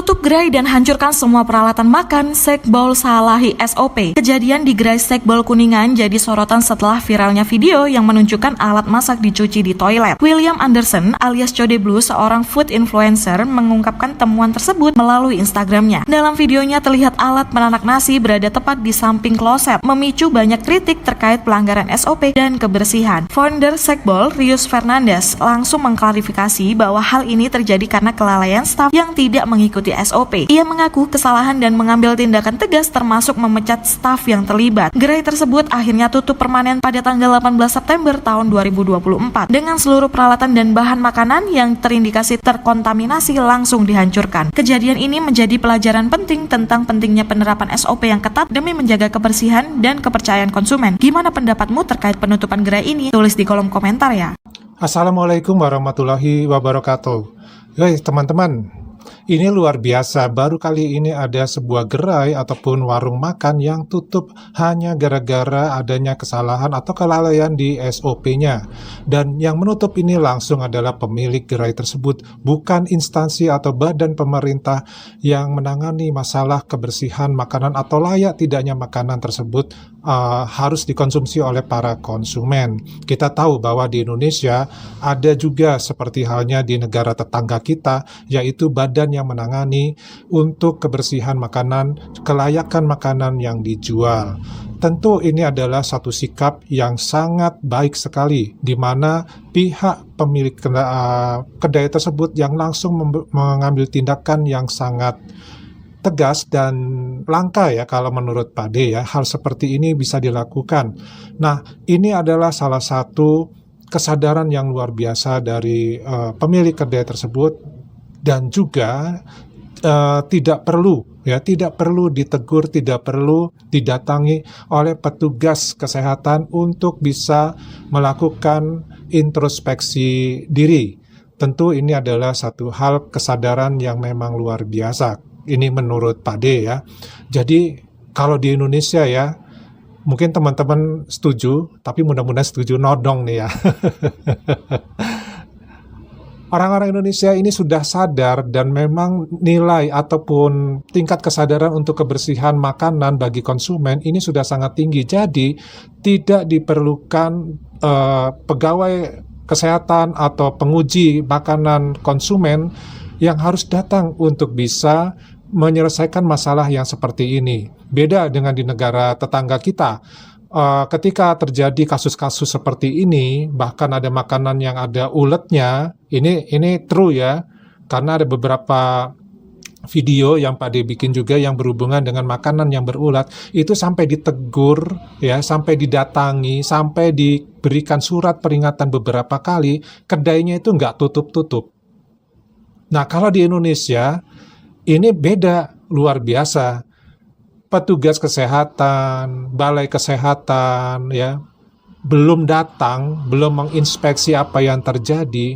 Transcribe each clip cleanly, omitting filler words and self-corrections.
Tutup gerai dan hancurkan semua peralatan makan, Sekbol salahi SOP. Kejadian di gerai Sekbol Kuningan jadi sorotan setelah viralnya video yang menunjukkan alat masak dicuci di toilet. William Anderson alias Code Blue, seorang food influencer, mengungkapkan temuan tersebut melalui Instagramnya. Dalam videonya terlihat alat menanak nasi berada tepat di samping kloset, memicu banyak kritik terkait pelanggaran SOP dan kebersihan. Founder Sekbol, Rius Fernandes, langsung mengklarifikasi bahwa hal ini terjadi karena kelalaian staf yang tidak mengikuti SOP. Ia mengaku kesalahan dan mengambil tindakan tegas termasuk memecat staf yang terlibat. Gerai tersebut akhirnya tutup permanen pada tanggal 18 September tahun 2024 dengan seluruh peralatan dan bahan makanan yang terindikasi terkontaminasi langsung dihancurkan. Kejadian ini menjadi pelajaran penting tentang pentingnya penerapan SOP yang ketat demi menjaga kebersihan dan kepercayaan konsumen. Gimana pendapatmu terkait penutupan gerai ini? Tulis di kolom komentar ya. Assalamualaikum warahmatullahi wabarakatuh. Guys, teman-teman, ini luar biasa, baru kali ini ada sebuah gerai ataupun warung makan yang tutup hanya gara-gara adanya kesalahan atau kelalaian di SOP-nya. Dan yang menutup ini langsung adalah pemilik gerai tersebut, bukan instansi atau badan pemerintah yang menangani masalah kebersihan makanan atau layak tidaknya makanan tersebut harus dikonsumsi oleh para konsumen. Kita tahu bahwa di Indonesia ada juga seperti halnya di negara tetangga kita, yaitu badan yang menangani untuk kebersihan makanan, kelayakan makanan yang dijual. Tentu ini adalah satu sikap yang sangat baik sekali, di mana pihak pemilik kedai tersebut yang langsung mengambil tindakan yang sangat tegas dan langka ya kalau menurut Pak D ya, hal seperti ini bisa dilakukan. Nah, ini adalah salah satu kesadaran yang luar biasa dari pemilik kedai tersebut, dan juga tidak perlu ditegur, tidak perlu didatangi oleh petugas kesehatan untuk bisa melakukan introspeksi diri. Tentu ini adalah satu hal kesadaran yang memang luar biasa. Ini menurut Pak D ya. Jadi kalau di Indonesia ya, mungkin teman-teman setuju, tapi mudah-mudahan setuju nodong nih ya. Orang-orang Indonesia ini sudah sadar dan memang nilai ataupun tingkat kesadaran untuk kebersihan makanan bagi konsumen ini sudah sangat tinggi. Jadi tidak diperlukan pegawai kesehatan atau penguji makanan konsumen yang harus datang untuk bisa menyelesaikan masalah yang seperti ini. Beda dengan di negara tetangga kita. Ketika terjadi kasus-kasus seperti ini, bahkan ada makanan yang ada uletnya, ini true ya, karena ada beberapa video yang Pak D bikin juga yang berhubungan dengan makanan yang berulat, itu sampai ditegur ya, sampai didatangi, sampai diberikan surat peringatan beberapa kali, kedainya itu nggak tutup-tutup. Nah, kalau di Indonesia ini beda, luar biasa. Petugas kesehatan, balai kesehatan ya, belum datang, belum menginspeksi apa yang terjadi.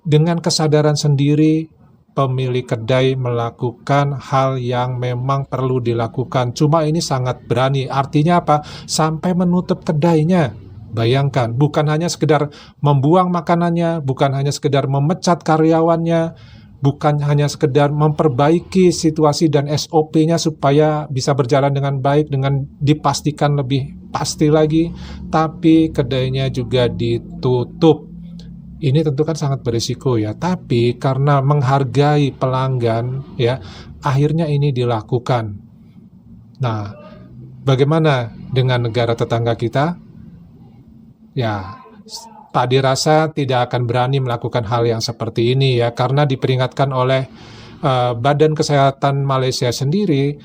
Dengan kesadaran sendiri, pemilik kedai melakukan hal yang memang perlu dilakukan. Cuma ini sangat berani. Artinya apa? Sampai menutup kedainya. Bayangkan, bukan hanya sekedar membuang makanannya, bukan hanya sekedar memecat karyawannya, bukan hanya sekedar memperbaiki situasi dan SOP-nya supaya bisa berjalan dengan baik, dengan dipastikan lebih pasti lagi, tapi kedainya juga ditutup. Ini tentu kan sangat berisiko ya, tapi karena menghargai pelanggan ya, akhirnya ini dilakukan. Nah, bagaimana dengan negara tetangga kita? Ya, Pak dirasa tidak akan berani melakukan hal yang seperti ini ya, karena diperingatkan oleh Badan Kesehatan Malaysia sendiri,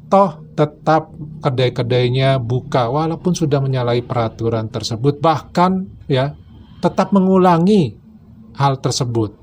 toh tetap kedai-kedainya buka walaupun sudah menyalahi peraturan tersebut, bahkan ya tetap mengulangi hal tersebut.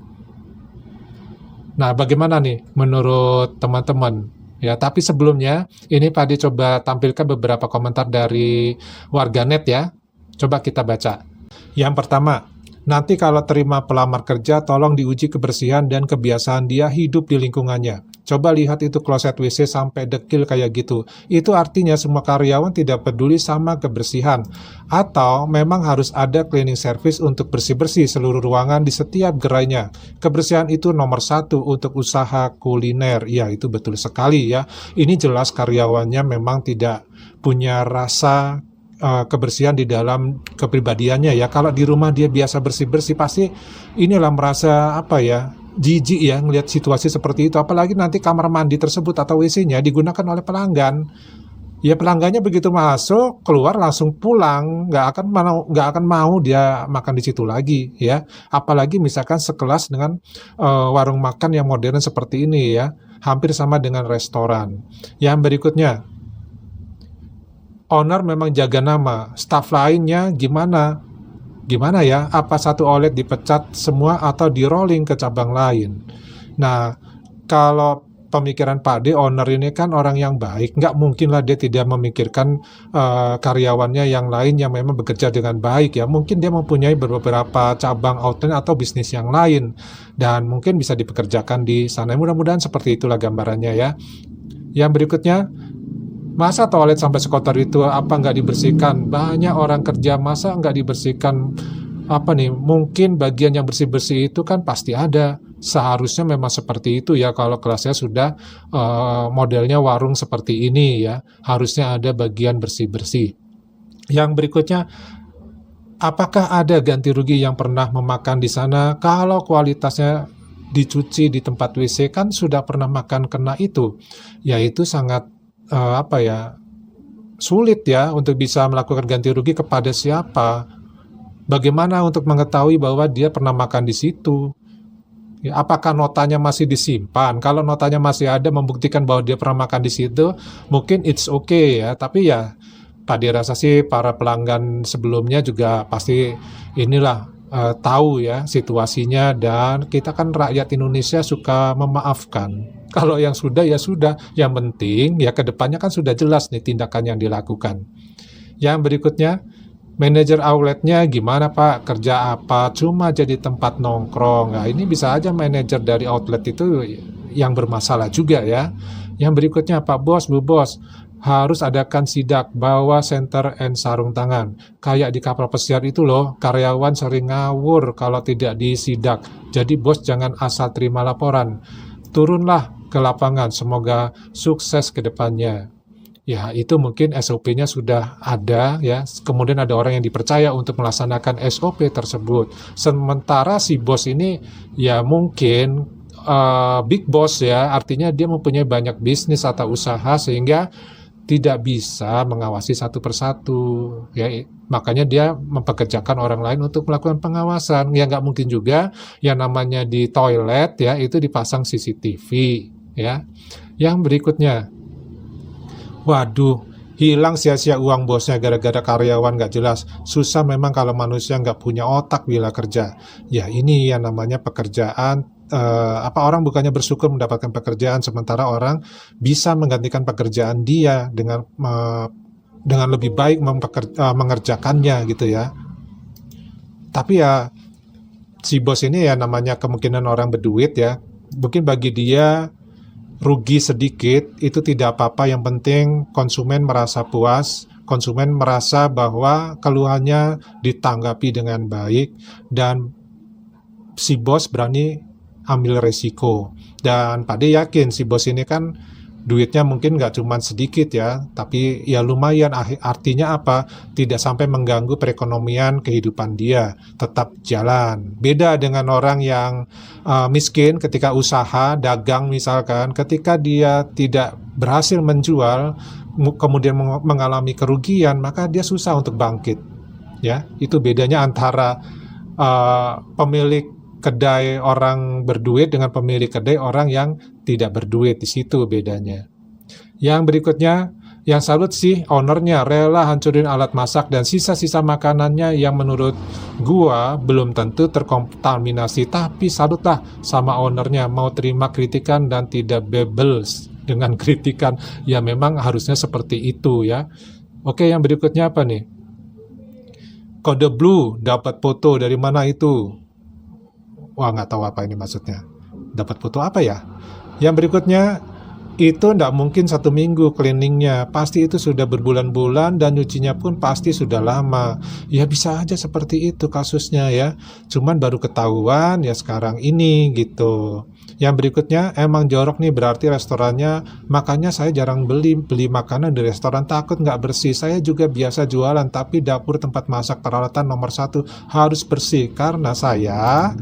Nah, bagaimana nih menurut teman-teman? Ya, tapi sebelumnya ini Pak Di coba tampilkan beberapa komentar dari warganet ya. Coba kita baca. Yang pertama, nanti kalau terima pelamar kerja, tolong diuji kebersihan dan kebiasaan dia hidup di lingkungannya. Coba lihat itu kloset WC sampai dekil kayak gitu. Itu artinya semua karyawan tidak peduli sama kebersihan. Atau memang harus ada cleaning service untuk bersih-bersih seluruh ruangan di setiap gerainya. Kebersihan itu nomor satu untuk usaha kuliner. Ya, itu betul sekali ya. Ini jelas karyawannya memang tidak punya rasa kebersihan di dalam kepribadiannya ya. Kalau di rumah dia biasa bersih-bersih, pasti inilah merasa apa ya, jijik ya ngelihat situasi seperti itu. Apalagi nanti kamar mandi tersebut atau WC-nya digunakan oleh pelanggan. Ya pelanggannya begitu masuk, keluar langsung pulang, nggak akan mau dia makan di situ lagi ya. Apalagi misalkan sekelas dengan warung makan yang modern seperti ini ya, hampir sama dengan restoran. Yang berikutnya, owner memang jaga nama, staff lainnya gimana? Gimana ya? Apa satu outlet dipecat semua atau di rolling ke cabang lain? Nah, kalau pemikiran Pak D, owner ini kan orang yang baik, nggak mungkin lah dia tidak memikirkan karyawannya yang lain yang memang bekerja dengan baik ya. Mungkin dia mempunyai beberapa cabang outlet atau bisnis yang lain dan mungkin bisa dipekerjakan di sana. Mudah-mudahan seperti itulah gambarannya ya. Yang berikutnya, masa toilet sampai sekotor itu, apa nggak dibersihkan? Banyak orang kerja, masa nggak dibersihkan? Apa nih, mungkin bagian yang bersih-bersih itu kan pasti ada. Seharusnya memang seperti itu ya, kalau kelasnya sudah modelnya warung seperti ini ya. Harusnya ada bagian bersih-bersih. Yang berikutnya, apakah ada ganti rugi yang pernah memakan di sana? Kalau kualitasnya dicuci di tempat WC kan sudah pernah makan kena itu. Ya itu sangat sulit ya untuk bisa melakukan ganti rugi kepada siapa. Bagaimana untuk mengetahui bahwa dia pernah makan di situ? Ya, apakah notanya masih disimpan? Kalau notanya masih ada membuktikan bahwa dia pernah makan di situ, mungkin it's okay ya. Tapi ya, Pak dirasa sih para pelanggan sebelumnya juga pasti inilah tahu ya situasinya, dan kita kan rakyat Indonesia suka memaafkan. Kalau yang sudah ya sudah, yang penting ya kedepannya kan sudah jelas nih tindakan yang dilakukan. Yang berikutnya, manajer outletnya gimana Pak? Kerja apa? Cuma jadi tempat nongkrong. Nah ini bisa aja manajer dari outlet itu yang bermasalah juga ya. Yang berikutnya Pak Bos, Bu Bos, harus adakan sidak, bawa senter and sarung tangan. Kayak di kapal pesiar itu loh, karyawan sering ngawur kalau tidak disidak. Jadi bos jangan asal terima laporan. Turunlah ke lapangan, semoga sukses ke depannya. Ya, itu mungkin SOP-nya sudah ada ya. Kemudian ada orang yang dipercaya untuk melaksanakan SOP tersebut. Sementara si bos ini ya mungkin big boss ya, artinya dia mempunyai banyak bisnis atau usaha sehingga tidak bisa mengawasi satu persatu ya, makanya dia mempekerjakan orang lain untuk melakukan pengawasan. Ya nggak mungkin juga yang namanya di toilet ya itu dipasang CCTV ya. Yang berikutnya, waduh, hilang sia-sia uang bosnya gara-gara karyawan nggak jelas. Susah memang kalau manusia nggak punya otak bila kerja. Ya ini yang namanya pekerjaan. Orang bukannya bersyukur mendapatkan pekerjaan sementara orang bisa menggantikan pekerjaan dia dengan lebih baik mengerjakannya gitu ya. Tapi ya si bos ini ya namanya kemungkinan orang berduit ya. Mungkin bagi dia rugi sedikit itu tidak apa-apa, yang penting konsumen merasa puas, konsumen merasa bahwa keluhannya ditanggapi dengan baik dan si bos berani ambil resiko. Dan Pak D yakin si bos ini kan duitnya mungkin nggak cuma sedikit ya, tapi ya lumayan. Artinya apa? Tidak sampai mengganggu perekonomian kehidupan dia, tetap jalan. Beda dengan orang yang miskin ketika usaha, dagang misalkan, ketika dia tidak berhasil menjual, kemudian mengalami kerugian, maka dia susah untuk bangkit. Ya, itu bedanya antara pemilik kedai orang berduit dengan pemilik kedai orang yang tidak berduit. Di situ bedanya. Yang berikutnya, yang salut sih ownernya rela hancurin alat masak dan sisa-sisa makanannya yang menurut gua belum tentu terkontaminasi, tapi salutlah sama ownernya mau terima kritikan dan tidak bebel dengan kritikan. Ya memang harusnya seperti itu ya. Oke, yang berikutnya apa nih? Kode blue dapat foto dari mana itu? Wah, nggak tahu apa ini maksudnya. Dapat foto apa ya? Yang berikutnya, itu nggak mungkin 1 minggu cleaningnya, pasti itu sudah berbulan-bulan dan nyucinya pun pasti sudah lama. Ya bisa aja seperti itu kasusnya ya, cuman baru ketahuan ya sekarang ini gitu. Yang berikutnya, emang jorok nih berarti restorannya, makanya saya jarang beli makanan di restoran, takut nggak bersih. Saya juga biasa jualan, tapi dapur tempat masak peralatan nomor 1 harus bersih, karena saya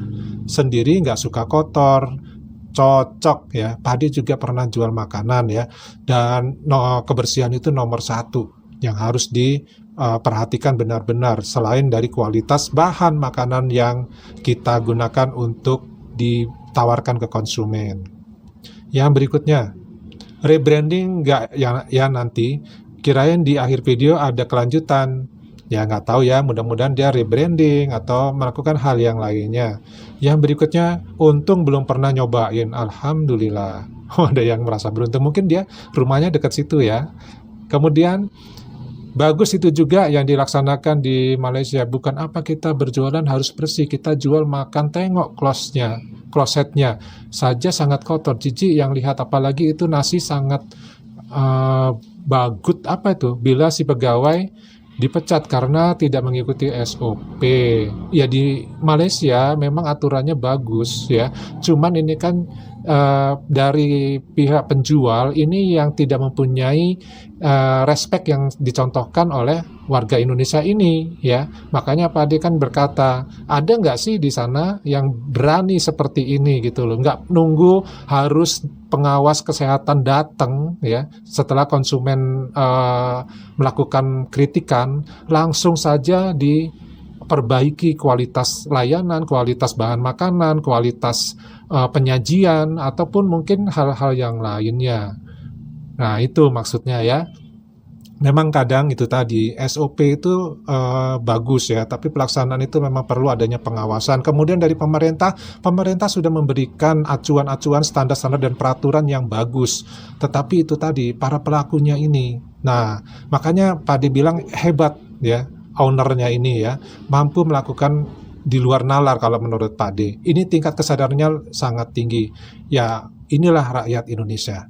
sendiri nggak suka kotor. Cocok ya, Padi juga pernah jual makanan ya, dan kebersihan itu nomor 1 yang harus diperhatikan benar-benar, selain dari kualitas bahan makanan yang kita gunakan untuk ditawarkan ke konsumen. Yang berikutnya, rebranding nggak ya nanti, kirain di akhir video ada kelanjutan. Ya nggak tahu ya, mudah-mudahan dia rebranding atau melakukan hal yang lainnya. Yang berikutnya, untung belum pernah nyobain, alhamdulillah. Ada yang merasa beruntung, mungkin dia rumahnya dekat situ ya. Kemudian, bagus itu juga yang dilaksanakan di Malaysia. Bukan apa kita berjualan harus bersih, kita jual makan, tengok klosetnya saja sangat kotor, jijik yang lihat, apalagi itu nasi sangat bagut apa itu, bila si pegawai dipecat karena tidak mengikuti SOP. Ya di Malaysia memang aturannya bagus ya. Cuman ini kan dari pihak penjual ini yang tidak mempunyai respect yang dicontohkan oleh warga Indonesia ini ya. Makanya Pak Ade kan berkata, ada nggak sih di sana yang berani seperti ini gitu loh, nggak nunggu harus pengawas kesehatan datang ya setelah konsumen melakukan kritikan, langsung saja diperbaiki kualitas layanan, kualitas bahan makanan, kualitas penyajian, ataupun mungkin hal-hal yang lainnya. Nah itu maksudnya ya. Memang kadang itu tadi SOP itu bagus ya, tapi pelaksanaan itu memang perlu adanya pengawasan. Kemudian dari pemerintah sudah memberikan acuan-acuan, standar-standar dan peraturan yang bagus. Tetapi itu tadi para pelakunya ini. Nah, makanya Pak Ade bilang hebat ya, ownernya ini ya, mampu melakukan di luar nalar kalau menurut Pak Ade. Ini tingkat kesadarannya sangat tinggi. Ya, inilah rakyat Indonesia.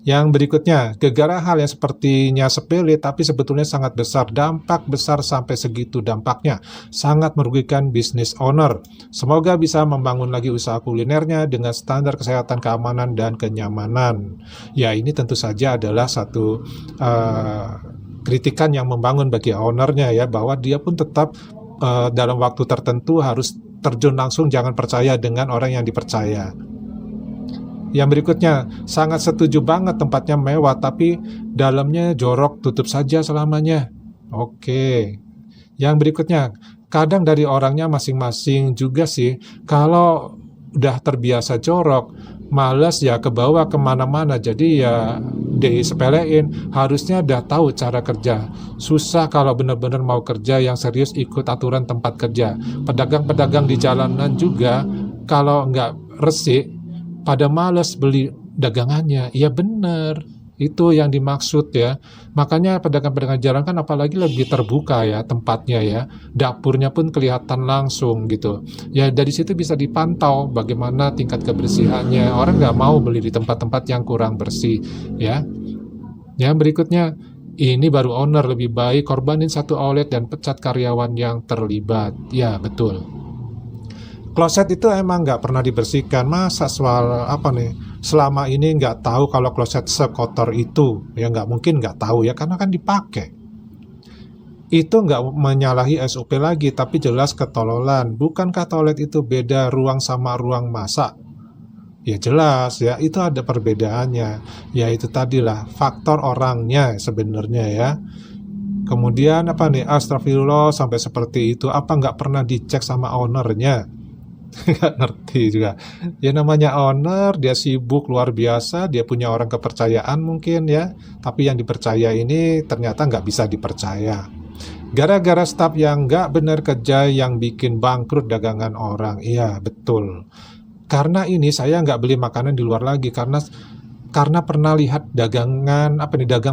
Yang berikutnya, gegara hal yang sepertinya sepele tapi sebetulnya sangat besar, dampak besar sampai segitu dampaknya, sangat merugikan bisnis owner. Semoga bisa membangun lagi usaha kulinernya dengan standar kesehatan, keamanan, dan kenyamanan. Ya ini tentu saja adalah satu kritikan yang membangun bagi ownernya ya, bahwa dia pun tetap dalam waktu tertentu harus terjun langsung, jangan percaya dengan orang yang dipercaya. Yang berikutnya, sangat setuju banget tempatnya mewah, tapi dalamnya jorok, tutup saja selamanya. Oke. Yang berikutnya, kadang dari orangnya masing-masing juga sih, kalau udah terbiasa jorok, malas ya ke bawah kemana-mana, jadi ya disepelein. Harusnya udah tahu cara kerja. Susah kalau benar-benar mau kerja yang serius, ikut aturan tempat kerja. Pedagang-pedagang di jalanan juga, kalau nggak resik, pada malas beli dagangannya. Ya benar, itu yang dimaksud ya. Makanya pedagang-pedagang jalan kan apalagi lebih terbuka ya tempatnya ya, dapurnya pun kelihatan langsung gitu ya. Dari situ bisa dipantau bagaimana tingkat kebersihannya. Orang nggak mau beli di tempat-tempat yang kurang bersih ya. Yang berikutnya, ini baru owner, lebih baik korbanin satu outlet dan pecat karyawan yang terlibat. Ya betul. Kloset itu emang nggak pernah dibersihkan. Masa selama ini nggak tahu kalau kloset sekotor itu? Ya nggak mungkin nggak tahu ya, karena kan dipakai. Itu nggak menyalahi SOP lagi, tapi jelas ketololan. Bukankah toilet itu beda ruang sama ruang masak? Ya jelas ya, itu ada perbedaannya. Ya itu tadilah faktor orangnya sebenarnya ya. Kemudian astagfirullah sampai seperti itu, apa nggak pernah dicek sama ownernya? Nggak ngerti juga ya, namanya owner, dia sibuk luar biasa, dia punya orang kepercayaan mungkin ya, tapi yang dipercaya ini ternyata nggak bisa dipercaya gara-gara staf yang nggak benar kerja yang bikin bangkrut dagangan orang. Iya betul, karena ini saya nggak beli makanan di luar lagi, karena karena pernah lihat dagang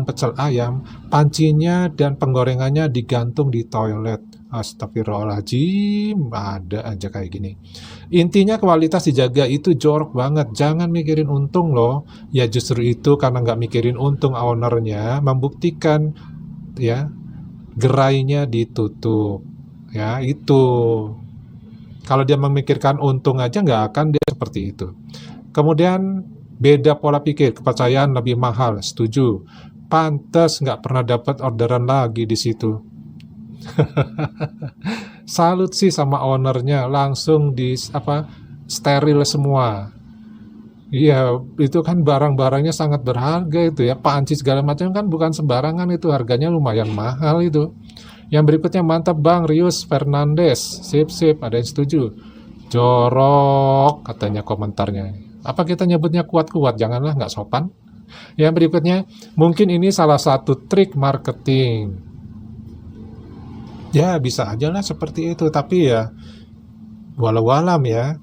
pecel ayam, pancinya dan penggorengannya digantung di toilet. Astagfirullahaladzim, ada aja kayak gini. Intinya kualitas dijaga itu jorok banget, jangan mikirin untung loh. Ya justru itu karena nggak mikirin untung ownernya membuktikan ya gerainya ditutup. Ya itu. Kalau dia memikirkan untung aja nggak akan dia seperti itu. Kemudian beda pola pikir, kepercayaan lebih mahal, setuju. Pantes nggak pernah dapat orderan lagi di situ. Salut sih sama ownernya, langsung steril semua. Iya, itu kan barang-barangnya sangat berharga itu ya, panci segala macam kan bukan sembarangan itu, harganya lumayan mahal itu. Yang berikutnya mantap Bang Rius Fernandes, sip, ada yang setuju. Jorok katanya komentarnya. Apa kita nyebutnya kuat-kuat, janganlah nggak sopan. Yang berikutnya, mungkin ini salah satu trik marketing. Ya bisa aja lah seperti itu, tapi ya walau alam ya.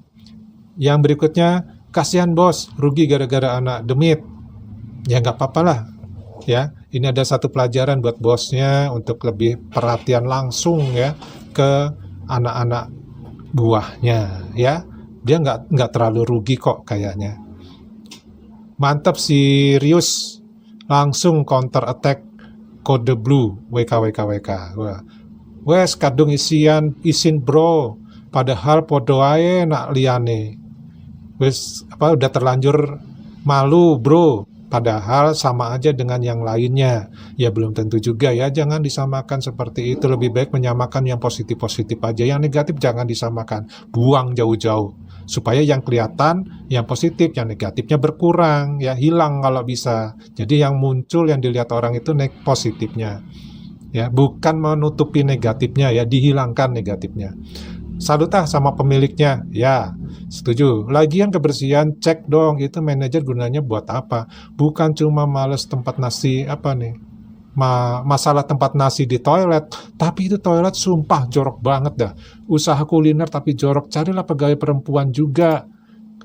Yang berikutnya, kasihan bos, rugi gara-gara anak demit. Ya nggak apa-apa lah ya. Ini ada satu pelajaran buat bosnya untuk lebih perhatian langsung ya ke anak-anak buahnya ya. Dia nggak terlalu rugi kok kayaknya. Mantap si Rius, langsung counter attack kode blue WKWKWK. Wah. Wes kadung isin bro, padahal podo ae nak liane. Wes udah terlanjur malu bro, padahal sama aja dengan yang lainnya. Ya belum tentu juga ya, jangan disamakan seperti itu. Lebih baik menyamakan yang positif-positif aja, yang negatif jangan disamakan, buang jauh-jauh. Supaya yang kelihatan, yang positif, yang negatifnya berkurang, ya hilang kalau bisa. Jadi yang muncul, yang dilihat orang itu positifnya. Ya, bukan menutupi negatifnya ya, dihilangkan negatifnya. Salut sama pemiliknya, ya setuju. Lagian kebersihan cek dong, itu manajer gunanya buat apa? Bukan cuma males tempat nasi masalah tempat nasi di toilet, tapi itu toilet sumpah jorok banget dah. Usaha kuliner tapi jorok, carilah pegawai perempuan juga.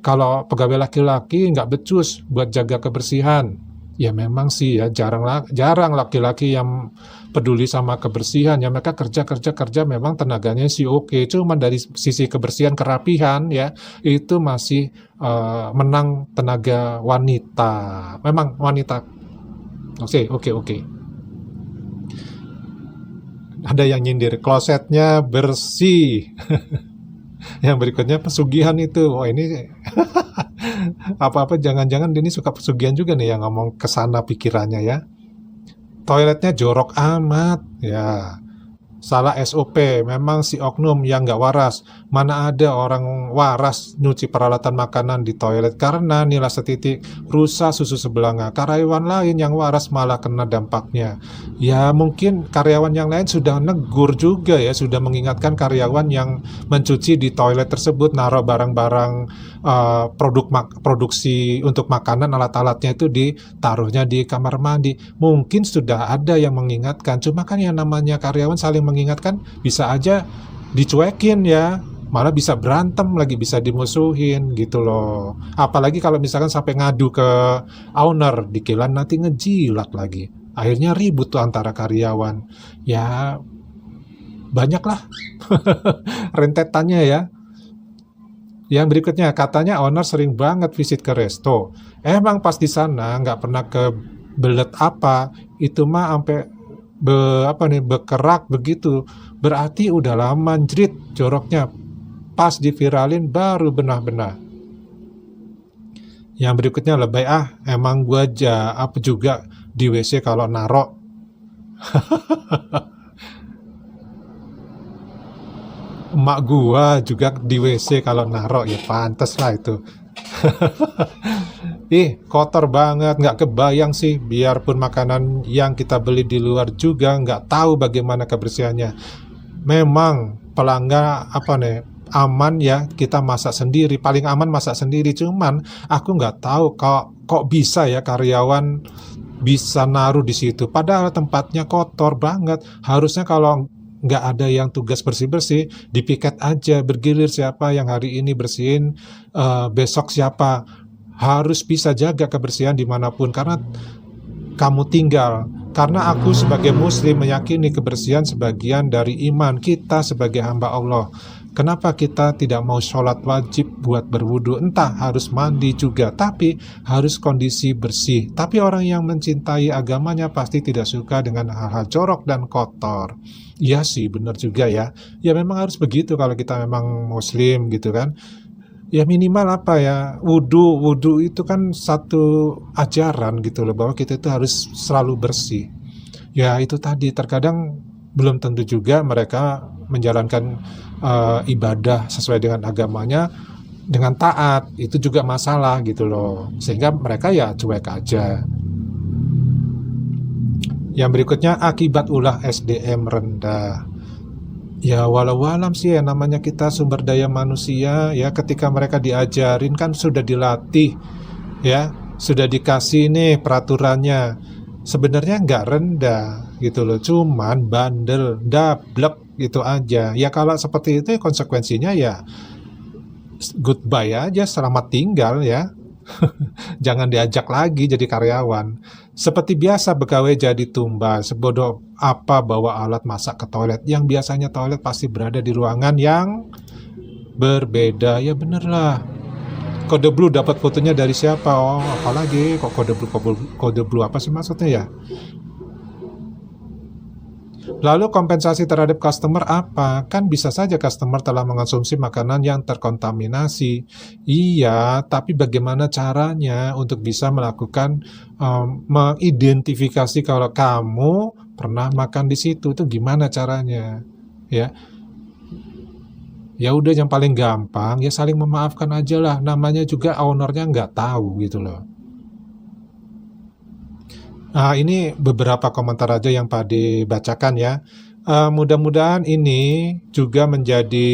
Kalau pegawai laki-laki nggak becus buat jaga kebersihan. Ya memang sih ya, jarang laki-laki yang peduli sama kebersihan ya. Mereka kerja memang tenaganya sih oke, cuman dari sisi kebersihan, kerapihan ya itu masih menang tenaga wanita. Memang wanita. Oke. Ada yang nyindir, klosetnya bersih. Yang berikutnya pesugihan itu. Oh ini apa-apa jangan-jangan ini suka pesugihan juga nih yang ngomong kesana pikirannya ya. Toiletnya jorok amat ya. Salah SOP, memang si oknum yang nggak waras. Mana ada orang waras nyuci peralatan makanan di toilet karena nilai setitik rusak susu sebelanga. Karyawan lain yang waras malah kena dampaknya. Ya mungkin karyawan yang lain sudah negur juga ya, sudah mengingatkan karyawan yang mencuci di toilet tersebut, naruh barang-barang produksi untuk makanan, alat-alatnya itu ditaruhnya di kamar mandi. Mungkin sudah ada yang mengingatkan, cuma kan yang namanya karyawan saling mengingatkan bisa aja dicuekin ya, malah bisa berantem lagi, bisa dimusuhin gitu loh. Apalagi kalau misalkan sampai ngadu ke owner, dikira nanti ngejilat lagi, akhirnya ribut tuh antara karyawan ya. Banyaklah rentetannya ya. Yang berikutnya, katanya owner sering banget visit ke resto. Emang pas di sana nggak pernah kebelet apa, itu mah sampai bekerak begitu. Berarti udah lama njrit joroknya. Pas diviralin baru benah-benah. Yang berikutnya lebay, emang gua juga di WC kalau narok. Emak gua juga di WC kalau narok, ya pantes lah itu. Kotor banget, nggak kebayang sih. Biarpun makanan yang kita beli di luar juga nggak tahu bagaimana kebersihannya. Memang pelanggan aman ya, kita masak sendiri, paling aman masak sendiri. Cuman aku nggak tahu kok bisa ya karyawan bisa naruh di situ. Padahal tempatnya kotor banget. Harusnya kalau nggak ada yang tugas bersih-bersih, dipiket aja, bergilir siapa yang hari ini bersihin, besok siapa. harus bisa jaga kebersihan dimanapun karena kamu tinggal. Karena aku sebagai muslim meyakini kebersihan sebagian dari iman kita sebagai hamba Allah. Kenapa kita tidak mau sholat wajib buat berwudu? Entah harus mandi juga, tapi harus kondisi bersih. Tapi orang yang mencintai agamanya pasti tidak suka dengan hal-hal jorok dan kotor. Iya sih, benar juga ya. Ya memang harus begitu kalau kita memang muslim gitu kan. Ya minimal apa ya, wudhu itu kan satu ajaran gitu loh, bahwa kita itu harus selalu bersih. Ya itu tadi, terkadang belum tentu juga mereka menjalankan ibadah sesuai dengan agamanya dengan taat, itu juga masalah gitu loh, sehingga mereka ya cuek aja. Yang berikutnya, akibat ulah SDM rendah. Ya walau alam sih ya, namanya kita sumber daya manusia ya, ketika mereka diajarin kan sudah dilatih ya, sudah dikasih nih peraturannya. Sebenarnya nggak rendah gitu loh, cuman bandel, dablek gitu aja. Ya kalau seperti itu konsekuensinya ya goodbye aja, selamat tinggal ya. Jangan diajak lagi jadi karyawan. Seperti biasa pegawai jadi tumbal, sebodoh apa bawa alat masak ke toilet. Yang biasanya toilet pasti berada di ruangan yang berbeda. Ya bener lah. Kode blue dapat fotonya dari siapa? Oh, apalagi kok kode blue apa sih maksudnya ya? Lalu kompensasi terhadap customer apa? Kan bisa saja customer telah mengonsumsi makanan yang terkontaminasi. Iya, tapi bagaimana caranya untuk bisa melakukan mengidentifikasi kalau kamu pernah makan di situ, itu gimana caranya? Ya, ya udah yang paling gampang ya saling memaafkan aja lah. Namanya juga ownernya nggak tahu gitu loh. Nah, ini beberapa komentar aja yang Pak dibacakan ya. Mudah-mudahan ini juga menjadi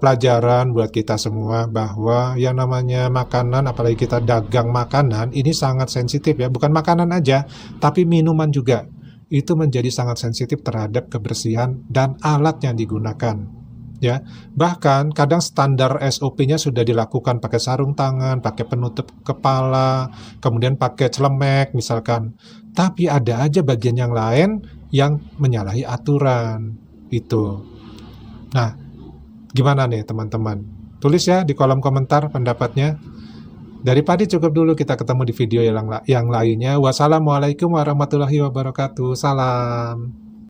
pelajaran buat kita semua bahwa yang namanya makanan, apalagi kita dagang makanan, ini sangat sensitif ya. Bukan makanan aja, tapi minuman juga. Itu menjadi sangat sensitif terhadap kebersihan dan alat yang digunakan. Ya, bahkan kadang standar SOP-nya sudah dilakukan pakai sarung tangan, pakai penutup kepala, kemudian pakai celemek misalkan. Tapi ada aja bagian yang lain yang menyalahi aturan itu. Nah, gimana nih teman-teman? Tulis ya di kolom komentar pendapatnya. Dari Padi cukup dulu, kita ketemu di video yang lainnya. Wassalamualaikum warahmatullahi wabarakatuh. Salam.